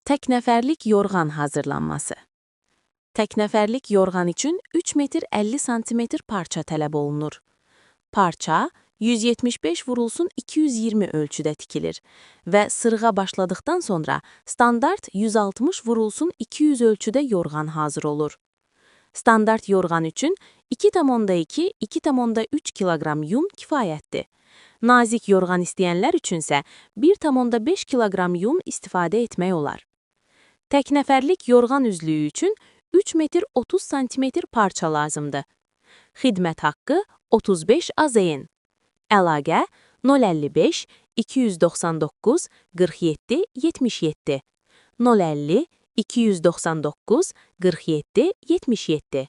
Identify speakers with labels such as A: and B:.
A: Təknəfərlik yorğan hazırlanması. Təknəfərlik yorğan üçün 3 metr 50 sm parça tələb olunur. Parça 175 vurulsun 220 ölçüdə tikilir və sırğa başladıqdan sonra standart 160 vurulsun 200 ölçüdə yorğan hazır olur. Standart yorğan üçün 2,2-2,3 kiloqram yun kifayətdir. Nazik yorğan istəyənlər üçünsə 1,5 kiloqram yun istifadə etmək olar. Təknəfərlik yorğan üzlüyü üçün 3 metr 30 sm parça lazımdır. Xidmət haqqı 35 AZN. Əlaqə 055 299 47 77 050 299 47 77